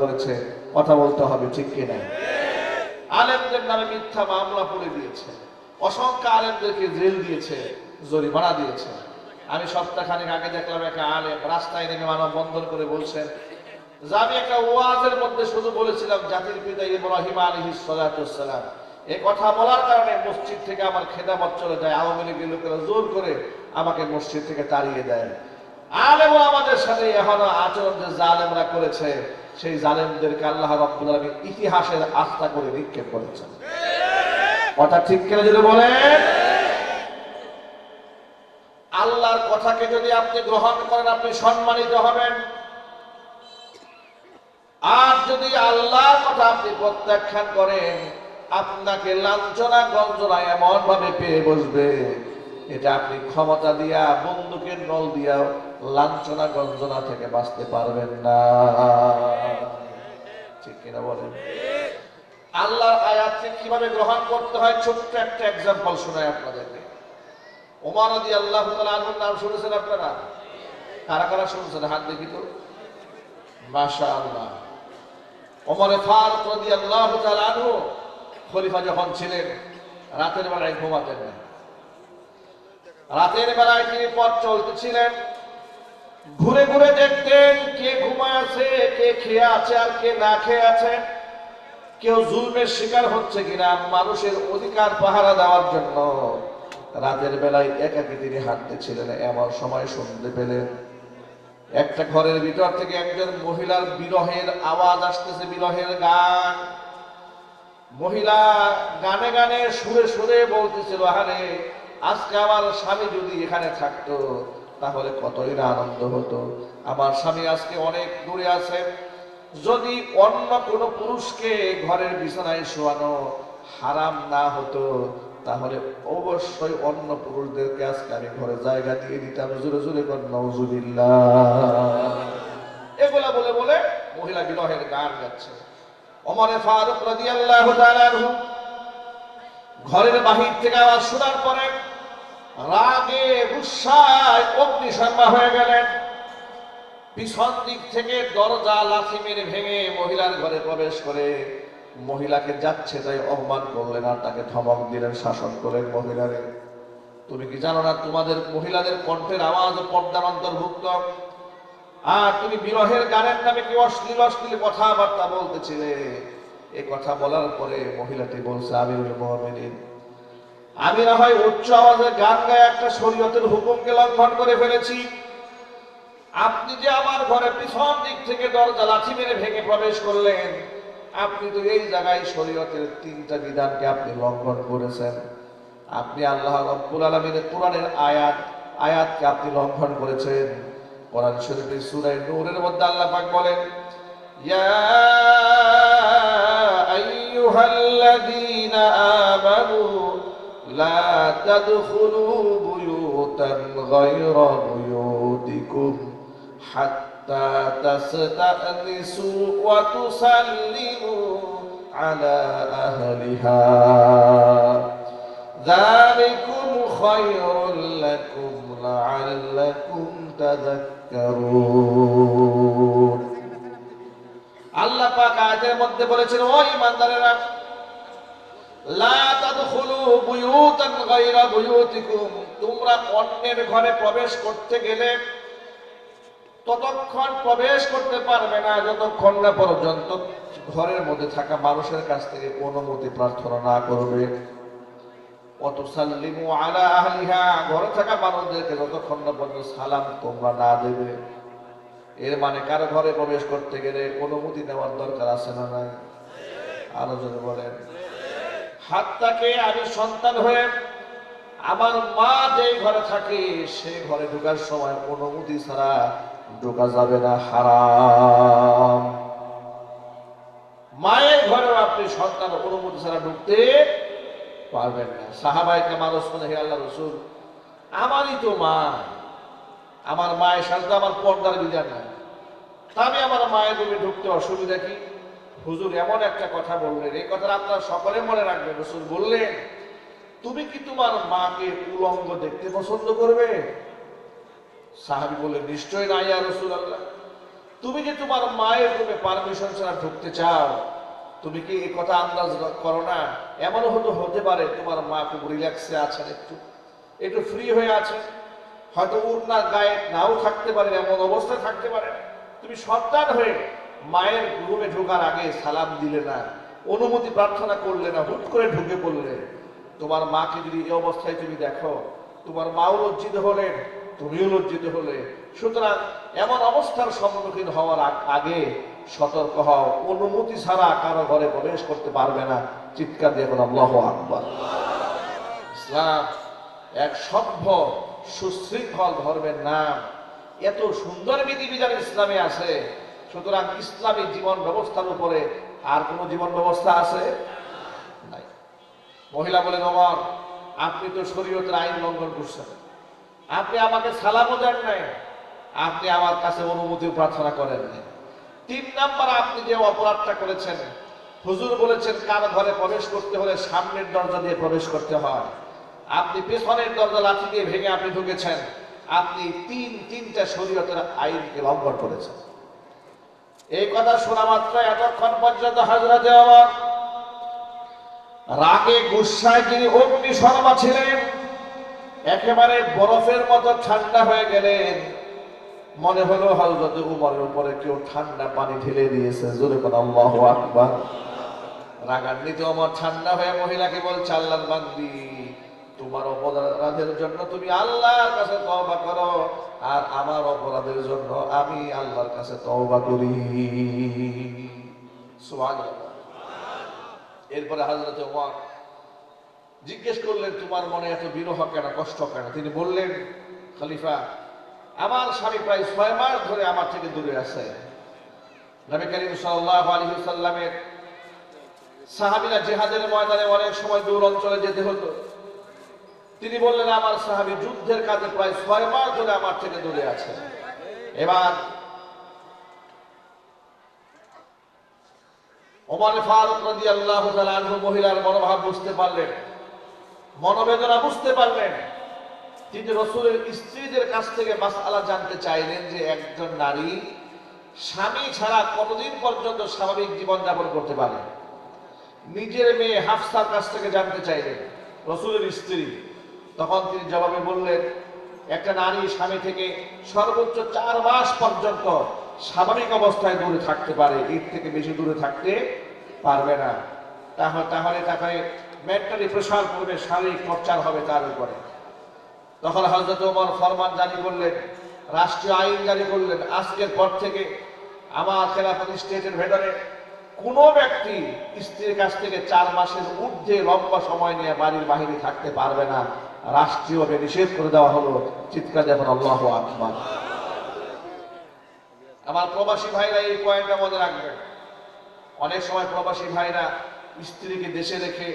করেছে, কথা বলতে হবে, ঠিক কিনা? আলেমদের নামে মিথ্যা মামলা পড়ে দিয়েছে, অসংখ্য আলেমদেরকে জেল দিয়েছে, জরিমানা দিয়েছে। আমি সপ্তাহখানেক আগে দেখলাম একটা আলেম রাস্তায় নেমে মানববন্ধন করে বলছেন যে আমি একটা ওয়াজের মধ্যে শুধু বলেছিলাম জাতির পিতা ইব্রাহিম আলাইহিস সালাতু ওয়াস সালাম, এই কথা বলার কারণে মসজিদ থেকে আমার খেদমত চলে যায়, আওয়ামী লীগের লোকেরা জোর করে আমাকে মসজিদ থেকে তাড়িয়ে দেয়। আলেম আমাদের সাথে এখনো আচরণ যে জালেমরা করেছে, সেই জালেমদেরকে আল্লাহ রাব্বুল আলামিন ইতিহাসের আস্থা করে নিক্ষেপ করেছেন। কথা ঠিক কিনা যদি বলেন? আল্লাহর কথাকে যদি আপনি গ্রহণ করেন আপনি সম্মানিত হবেন, আর যদি আল্লাহর কথা আপনি প্রত্যাখ্যান করেন আপনাকে লাঞ্ছনা গঞ্জনা এমন ভাবে পেয়ে বসবে, এটা আপনি ক্ষমতা দিয়া বন্দুকের নল দিয়া লাঞ্ছনা গঞ্জনা থেকে বাঁচতে পারবেন না। ঠিক কিনা বলেন? আল্লাহর আয়াতকে কিভাবে গ্রহণ করতে হয় ছোট্ট একটা এক্সাম্পল শোনায় আপনাদেরকে। ওমর রাদিয়াল্লাহু তাআলা আনহুর নাম শুনেছেন আপনারা? কারা কারা শুনছেন হাত দেখি তো? মাশাআল্লাহ। ওমর ফারুক রাদিয়াল্লাহু তাআলা আনহু খলিফা যখন ছিলেন রাতের বেলায় ঘুমাতেন না। রাতের বেলায় তিনি পথ চলতেছিলেন, ঘুরে ঘুরে দেখতেন কে ঘুমায় আছে, কে খেয়ে আছে আর কে না খেয়ে আছে, কেউ জুলমের শিকার হচ্ছে কিনা, মানুষের অধিকার পাহারা দেওয়ার জন্য রাতের বেলায় একাকী তিনি হাঁটতেছিলেন। এমন সময় শুনতে পেলেন একটা ঘরের ভিতর থেকে একজন মহিলার বিরহের আওয়াজ আসতেছে, বিরহের গান। মহিলা গানে গানে সুরে সুরে বলতেছিল, আরে আজকে আমার স্বামী যদি এখানে থাকতো তাহলে কতই না আনন্দ হতো। আমার স্বামী আজকে অনেক দূরে আছে, যদি অন্য কোনো পুরুষকে ঘরের বিছানায় শোয়ানো হারাম না হতো তাহলে অবশ্যই অন্য পুরুষদেরকে আজকে আমি ঘরে জায়গা দিয়ে দিতাম। জোরে জোরে কর নাউজুবিল্লাহ। এগুলা বলে বলে মহিলা বিরহের গান গাচ্ছে। ওমর ফারুক রাদিয়াল্লাহু তাআলা আনহু ঘরের বাহির থেকে আওয়াজ শোনার পরে রাগে গুসায় অগ্নিশর্মা হয়ে গেলেন। পিছন দিক থেকে দরজা লাথি মেরে ভেঙে মহিলার ঘরে প্রবেশ করে মহিলাকে যাচ্ছে তাই অপমান করলেন আর তাকে ধমক দিলেন, শাসন করলেন। মহিলারে, তুমি কি জানো না তোমাদের মহিলাদের কণ্ঠের আওয়াজ পর্দার অন্তর্ভুক্ত, আর তুমি বিরহের গানের নামে কি অশ্লীল অশ্লীল কথাবার্তা বলতেছিলে। এই কথা বলার পরে মহিলাটি বলছে, আমিরুল মুমিনিন, আমি না হয় উচ্চ আওয়াজে গান গায়ে একটা শরীয়তের হুকুমকে লঙ্ঘন করে ফেলেছি, আপনি যে আমার ঘরে পিছন দিক থেকে দরজা লাথি মেরে ভেঙে প্রবেশ করলেন, আপনি তো এই জায়গায় শরীয়তের 3টা বিধানকে আপনি লঙ্ঘন করেছেন। আপনি আল্লাহ রাব্বুল আলামিনের কোরআনের আয়াতকে আপনি লঙ্ঘন করেছেন। কোরআন শরীফের সূরা নূরের মধ্যে আল্লাহ পাক বলেন, ইয়া আইয়ুহাল্লাযীনা আমানু লা তাদখুলু বুয়ুতান গায়রা বুয়ুতিকুম হাত্তা তাসতানিসু ওয়া তুসাল্লিমু আলা আহলিহা যালিকুম খায়রুল লাকুম লাআল্লাকুম তাযাক্কারুন। আল্লাহ পাক আয়াতের মধ্যে বলেছেন, ও ঈমানদারেরা, লা তাদখুলু বুয়ুতান গায়রা বুয়ুতিকুম, তোমরা অন্যের ঘরে প্রবেশ করতে গেলে ততক্ষণ প্রবেশ করতে পারবে না যতক্ষণ না পর্যন্ত ঘরের মধ্যে থাকা মানুষের কাছ থেকে অনুমতি প্রার্থনা না করবে। ওয়াতুসাল্লিমু আলা আহলিহা, ঘরে থাকা মানুষদেরকে যতক্ষণ না পর্যন্ত সালাম তোমরা না দেবে। এর মানে কারো ঘরে প্রবেশ করতে গেলে অনুমতি নেওয়ার দরকার আছে না নাই? আরো জোরে বলেন। হাত্তাকে আমি সন্তান হয়ে আমার মা যে ঘরে থাকে সে ঘরে ঢোকার সময় অনুমতি ছাড়া ঢোকা যাবে না, হারাম। মায়ের ঘরেও আপনি সন্তান অনুমতি ছাড়া ঢুকতে পারবেন না। সাহাবায়ে কেরাম শুনে, হে আল্লাহর রাসূল, আমারই তো মা, আমার মায়ের সাথে আমার পর্দার বিধান নাই, তা আমি আমার মায়ের রুমে ঢুকতে অসুবিধা কি? হুজুর এমন একটা কথা বললেন, এই কথাটা আপনারা সকলে মনে রাখবেন। রাসূল বললেন, তুমি কি তোমার মাকে উলঙ্গ দেখতে পছন্দ করবে? সাহাবী বললেন, নিশ্চয় না ইয়া রাসূলুল্লাহ। তুমি যে তোমার মায়ের রুমে পারমিশন ছাড়া ঢুকতে চাও, তুমি কি এই কথা আন্দাজ করো না? এমনও হতে পারে তোমার মা খুব রিল্যাক্সে আছেন, একটু একটু ফ্রি হয়ে আছেন, হয়তো উড়নার গায়ে নাও থাকতে পারে, এমন অবস্থায় থাকতে পারে। তুমি সন্তান হয়ে মায়ের রুমে ঢোকার আগে সালাম দিলে না, অনুমতি প্রার্থনা করলে না, হুট করে ঢুকে পড়লে। তোমার মাকে যদি এই অবস্থায় তুমি দেখো, তোমার মাও লজ্জিত হলেন, তুমিও লজ্জিত হলে। সুতরাং এমন অবস্থার সম্মুখীন হওয়ার আগে সতর্ক হও, অনুমতি ছাড়া কারো ঘরে প্রবেশ করতে পারবে না। চিৎকার দিয়ে বলো আল্লাহু আকবার। ইসলাম এক সভ্য সুশৃঙ্খল ধর্মের নাম, এত সুন্দর বিধিবিধান ইসলামে আছে। সুতরাং ইসলামী জীবন ব্যবস্থার উপরে আর কোন জীবন ব্যবস্থা আছে নাই। মহিলা বলেন, ওমর আপনি তো শরীয়তের আইন লঙ্ঘন করছেন, আপনি আমাকে সালামও দেন নাই, আপনি আমার কাছে অনুমতি প্রার্থনা করেন নাই। 3 নাম্বার, আপনি যে অপরাধটা করেছেন, হুজুর বলেছেন কার ঘরে প্রবেশ করতে হলে সামনের দরজা দিয়ে প্রবেশ করতে হয়, আপনি পেছনের দরজা লাঠি দিয়ে ভেঙে আপনি ঢুকেছেন। আপনি তিনটা শরীয়তের আইনকে লঙ্ঘন করেছেন। এই কথা শোনা মাত্র এতক্ষণ পর্যন্ত হযরত ওমর রাগে গুসায় তিনি অগ্নিশর্মা ছিলেন, একেবারে বরফের মতো ঠান্ডা হয়ে গেলেন। মনে হলো হযরত ওমরের উপরে কেউ ঠান্ডা পানি ঢেলে দিয়েছে। জোরে বলেন আল্লাহু আকবার। রাগান্বিত ওমর ঠান্ডা হয়ে মহিলাকে বলছে, আল্লাহর বান্দি, তোমার অপরাধের জন্য তুমি আল্লাহর কাছে তওবা করো, আর আমার অপরাধের জন্য আমি আল্লাহর কাছে তওবা করি। সুবহানাল্লাহ। এরপরে হযরত ওমর জিজ্ঞেস করলেন, তোমার মনে এত বিরহ কেন, কষ্ট কেন? তিনি বললেন, খলিফা, আমার স্বামী প্রায় 6 মাস ধরে আমার থেকে দূরে আছে। নবী করিম সাল্লাল্লাহু আলাইহি ওয়াসাল্লামের সাহাবীরা জিহাদের ময়দানে অনেক সময় দূর অঞ্চলে যেতে হতো। তিনি বললেন, আমার সাহাবী যুদ্ধের কাজে প্রায় 6 মাস ধরে আমার থেকে দূরে আছে। এবার ওমর ফারুক রাদিয়াল্লাহু তাআলা আনহু মহিলার মনোভাব বুঝতে পারলেন, মনোবেদনা বুঝতে পারলেন। তিনি রাসূলের স্ত্রীদের কাছ থেকে মাসআলা জানতে চাইলেন যে একজন নারী স্বামী ছাড়া কতদিন পর্যন্ত স্বাভাবিক জীবন যাপন করতে পারে। নিজের মেয়ে হাফসার কাছ থেকে জানতে চাইলেন, রাসূলের স্ত্রী। তখন তিনি জবাবে বললেন, একটা নারী স্বামী থেকে সর্বোচ্চ 4 মাস পর্যন্ত স্বাভাবিক অবস্থায় দূরে থাকতে পারে, এর থেকে বেশি দূরে থাকতে পারবে না। তাহলে তাকে মেন্টালি প্রেসার পড়বে, শারীরিক টর্চার হবে তার উপরে। তখন হযরত ওমর ফরমান জারি করলেন, রাষ্ট্রীয় আইন জারি করলেন, আজকের পর থেকে আমার খেলাফত স্টেটের ভেতরে কোনো ব্যক্তি স্ত্রীর কাছ থেকে 4 মাসের ঊর্ধ্বে লম্বা সময় নিয়ে বাড়ির বাহিরে থাকতে পারবে না। রাষ্ট্রীয়ভাবে নিষেধ করে দেওয়া হলো। চিৎকার দেবেন আল্লাহু আকবার। আমার প্রবাসী ভাইরা এই পয়েন্টটা মনে রাখবেন। অনেক সময় প্রবাসী ভাইরা স্ত্রীকে দেশে রেখে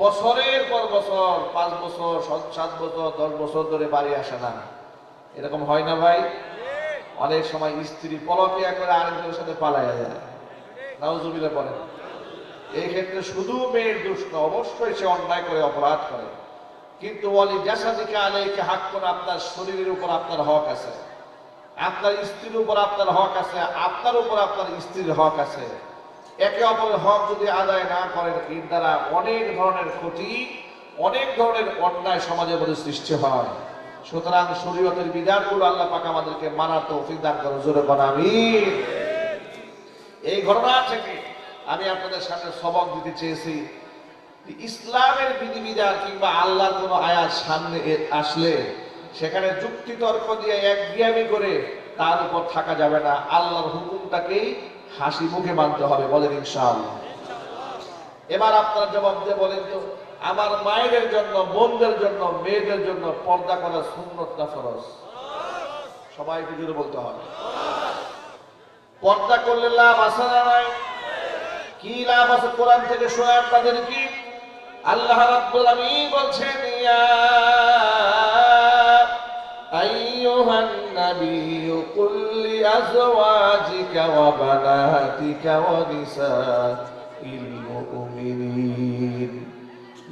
বছরের পর বছর, 5 বছর, 7 বছর, 10 বছর ধরে বাড়ি আসে না। এরকম হয় না ভাই? অনেক সময় স্ত্রী পরকীয়া করে আরেকজনের সাথে পালায়া যায়। নাউজুবিল্লাহ বলেন। এই ক্ষেত্রে শুধু মেয়ের দোষ না, অবশ্যই সে অন্যায় করে, অপরাধ করে। কিন্তু ওয়ালি জাসাদিকা আলাইকা হাক্কুন, আপনার শরীরের উপর আপনার হক আছে, আপনার স্ত্রীর উপর আপনার হক আছে, আপনার উপর আপনার স্ত্রীর হক আছে। একে অপরের হক যদি আদায় না করেন, এর দ্বারা অনেক ধরনের ক্ষতি, অনেক ধরনের অন্যায় সমাজের মধ্যে সৃষ্টি হয়। সুতরাং শরীয়তের বিধানগুলো আল্লাহ পাক আমাদেরকে মানার তৌফিক দান করুন। জোরে বলেন আমিন। এই ঘটনা থেকে আমি আপনাদের সামনে সবক দিতে চেয়েছি, ইসলামের বিধিবিধান কিংবা আল্লাহর কোনো আয়াত সামনে আসলে সেখানে যুক্তি তর্ক দিয়ে একঘেয়েমি করে তার উপর থাকা যাবে না। আল্লাহর হুকুমটাকেই হাসি মুখে মানতে হবে। বলেন ইনশাআল্লাহ। এবার আপনারা জবাব দিয়ে বলেন তো, আমার মায়েদের জন্য, বোনদের জন্য, মেয়েদের জন্য পর্দা করা সুন্নত না ফরজ? সবাইকে জুড়ে বলতে হবে। পর্দা করলে লাভ আছে না নাই? কি লাভ আছে? কোরআন থেকে শোনা আপনাদের কি? আল্লাহ রাব্বুল আলামিন বলছেন, ইয়া আইয়ুহান নাবিয়্যু কুল লিআজওয়াজিকা ওয়া বানাতিকা ওয়া নিসাইল মুমিনিন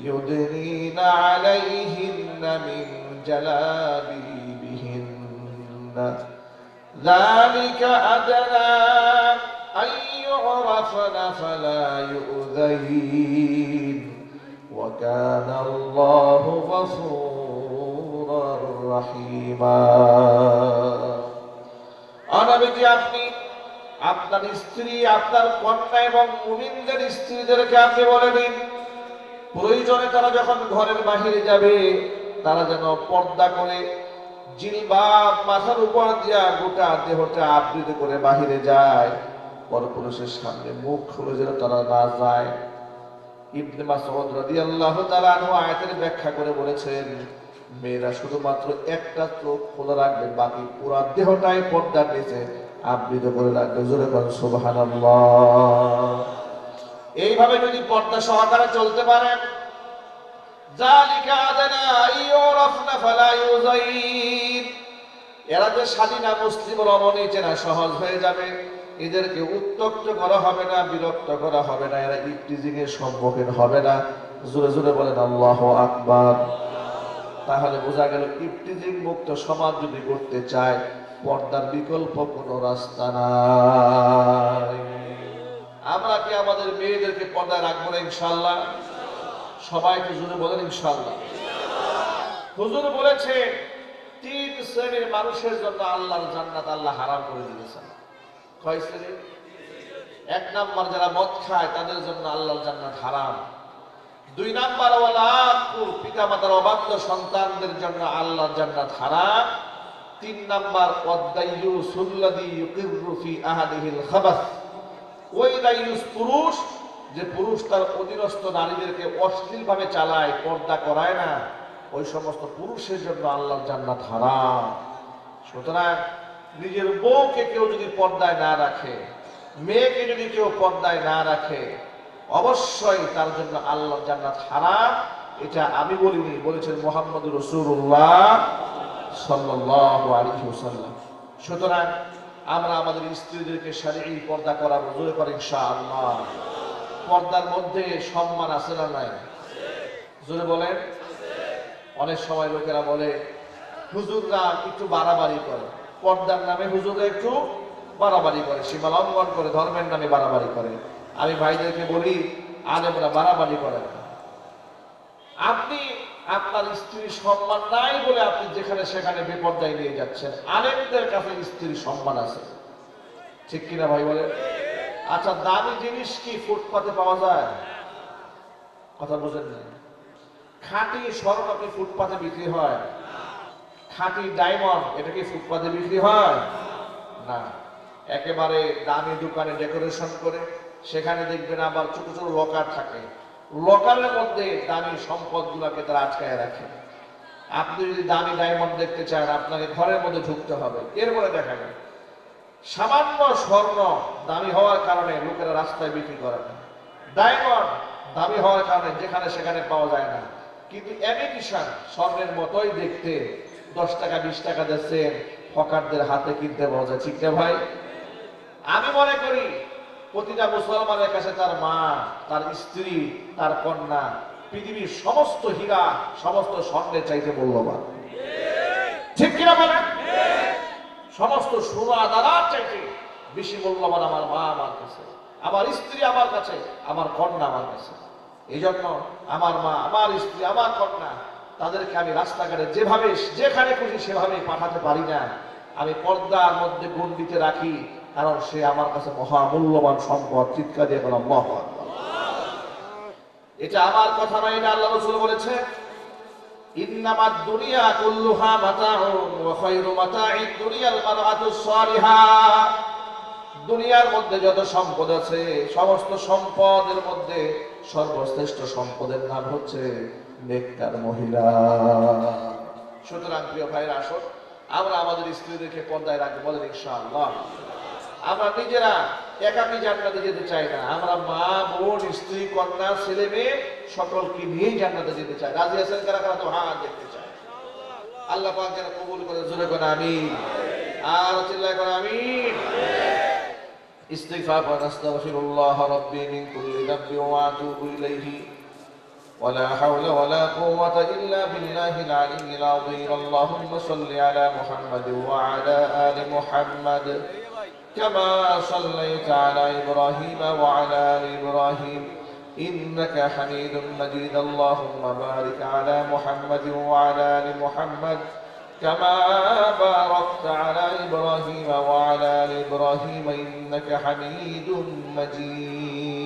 ইউদনিনা আলাইহিন্না মিন জালাবিবিহিন্না যালিকা আদনা আন ইউরাফনা ফালা ইউযাইন ওয়া কানা আল্লাহু গফুরার রাহিমা। নবীজি, আপনি আপনার স্ত্রী, আপনার কন্যা এবং মুমিনদের স্ত্রীদেরকে আপনি বলে দিন, প্রয়োজনে তারা যখন ঘরের বাহিরে যাবে তারা যেন পর্দা করে জিলবাব মাথার উপর দিয়া গোটা দেহটা আবৃত করে বাহিরে যায়, পরপুরুষের সামনে মুখ খুলে যেন তারা না যায়। ইবনে মাসউদ রাদিয়াল্লাহু তাআলা আনহু আয়াতের ব্যাখ্যা করে বলেছেন, মেয়েরা শুধুমাত্র একটা চোখ খোলা রাখবে, বাকি পুরো দেহটাই পর্দার নিচে আবৃত করে রাখবে। জোরে বলেন সুবহানাল্লাহ। এইভাবে যদি পর্দা সহকারে চলতে পারেন, যালিকা আদনা ইউরাফনা ফালা ইউযাইন, এরা যে স্বাধীনা মুসলিম রমণী চেনা সহজ হয়ে যাবে, এদেরকে উত্ত্যক্ত করা হবে না, বিরক্ত করা হবে না, এরা ইফতিজিং এর সম্মুখীন হবে না। জোরে জোরে বলেন আল্লাহু আকবার। তাহলে বোঝা গেল ইফতিজিং মুক্ত সমাজ যদি করতে চায়, পর্দার বিকল্প কোনো রাস্তা নাই। আমরা কি আমাদের মেয়েদেরকে পর্দায় রাখবো না ইনশাআল্লাহ? সবাইকে জোরে বলেন ইনশাআল্লাহ। হুজুর বলেছে 3 শ্রেণীর মানুষের জন্য আল্লাহর জান্নাত আল্লাহ হারাম করে দিয়েছেন। কয় শ্রেণী? 1 নাম্বার যারা মদ খায় তাদের জন্য আল্লাহর জান্নাত হারাম। 2 নাম্বার ওয়ালাকুল, পিতামাতার অবাধ্য সন্তানদের জন্য আল্লাহর জান্নাত হারাম। 3 নাম্বার ওয়াদাইয়ুসুল্লাযী ইউকিররু ফি আহাদিহিল খাবাস, ওই দাইয়ুস পুরুষ যে পুরুষ তার অধীনস্থ নারীদেরকে অশ্লীলভাবে চালায়, পর্দা করায় না, ওই সমস্ত পুরুষের জন্য আল্লাহর জান্নাত হারাম। সুতরাং নিজের বউকে কেউ যদি পর্দায় না রাখে, মেয়েকে যদি কেউ পর্দায় না রাখে, অবশ্যই তার জন্য আল্লাহর জান্নাত হারাম। এটা আমি বলিনি, বলেছেন মুহাম্মদুর রাসূলুল্লাহ সাল্লাল্লাহু আলাইহি ওয়াসাল্লাম। সুতরাং আমরা আমাদের স্ত্রীদেরকে শারঈ পর্দা করাবো, জোরে করে ইনশাআল্লাহ। পর্দার মধ্যে সম্মান আছে না নাই? জোরে বলেন। অনেক সময় লোকেরা বলে হুজুররা একটু বাড়াবাড়ি করে, পর্দার নামে হুজুররা একটু বাড়াবাড়ি করে, সীমা লঙ্ঘন করে, ধর্মের নামে বাড়াবাড়ি করে। আমি ভাইদেরকে বলি, আলেমরা বাড়াবাড়ি করেন না। আপনি আপনার স্ত্রীর সম্মান নাই বলে আপনি যেখানে সেখানে বেপর্দায় নিয়ে যাচ্ছেন। আলেমদের কাছে স্ত্রীর সম্মান আছে, ঠিক কিনা ভাই বলে? আচ্ছা, দামি জিনিস কি ফুটপাতে পাওয়া যায়? কথা বোঝেন না। খাঁটি স্বর্ণ কি ফুটপাতে বিক্রি হয়? খাঁটি ডায়মন্ড এটা কি ফুটপাতে বিক্রি হয়? না। একেবারে দামি দোকানে ডেকোরেশন করে সেখানে দেখবেন আবার ছোট ছোট লকার থাকে, লকারের মধ্যে দামি সম্পদগুলোকে তারা আটকায় রাখে। আপনি যদি দামি ডায়মন্ড দেখতে চান, আপনাকে ঘরের মধ্যে ঢুকতে হবে, এরপরে দেখা যায় সামান্য স্বর্ণ দামি হওয়ার কারণে লোকেরা রাস্তায় বিক্রি করে না, ডায়মন্ড দামি হওয়ার কারণে যেখানে সেখানে পাওয়া যায় না। কিন্তু ইমিটেশন স্বর্ণের মতোই দেখতে 10 টাকা 20 টাকা দিচ্ছেন, হকারদের হাতে কিনতে পাওয়া যায়, ঠিক না ভাই? আমি মনে করি প্রতিটা মুসলমানের কাছে তার মা, তার স্ত্রী, তার কন্যা পৃথিবীর সমস্ত হীরা, সমস্ত স্বর্ণের চাইতে মূল্যবান, ঠিক কিনা বলেন? সমস্ত সোনা দানার চাইতে বেশি মূল্যবান আমার মা আমার কাছে, আমার স্ত্রী আমার কাছে, আমার কন্যা আমার কাছে। এই জন্য আমার মা, আমার স্ত্রী, আমার কন্যা, তাদেরকে আমি রাস্তাঘাটে যেভাবে যেখানে খুশি সেভাবে পাঠাতে পারি না। আমি পর্দার মধ্যে গণ্ডিতে রাখি, কারণ সে আমার কাছে মহামূল্যবান সম্পদ। চিৎকার দিয়ে বললাম আল্লাহু আকবার। এটা আমার কথা নয়, এটা আল্লাহ রাসূল বলেছেন, ইন্নামাদ দুনিয়া কুল্লুহা মাতাউন ওয়া খায়রু মাতাঈদ দুনিয়াল মারআতুস সালিহা। দুনিয়ার মধ্যে যত সম্পদ আছে, সমস্ত সম্পদের মধ্যে সর্বশ্রেষ্ঠ সম্পদের নাম হচ্ছে নেককার মহিলা। সুতরাং প্রিয় ভাইরা, আসুন আমরা আমাদের স্ত্রীদেরকে পর্দায় রাখবো, বলেন ইনশাআল্লাহ। আমরা নিজেরা একাকী জান্নাতে যেতে চাই না, আমরা মা, বোন, স্ত্রী, কন্যা, ছেলে মেয়ে সকলকে নিয়েই জান্নাতে যেতে চাই। রাজি আছেন কারা কারা? তো হাত দেখতে চাই। আল্লাহ পাক যেন কবুল করে, জোরে করে আমিন, আর চিল্লায় করে আমিন। ইস্তিগফার ওয়া আস্তাগফিরুল্লাহ রাব্বি মিন কুল্লি যামবি ওয়া আতুবু ইলাইহি ولا حول ولا قوة إلا بالله العلي العظيم. اللهم صل على محمد وعلى آل محمد كما صليت على إبراهيم وعلى آل إبراهيم إنك حميد مجيد. اللهم بارك على محمد وعلى آل محمد كما باركت على إبراهيم وعلى آل إبراهيم إنك حميد مجيد.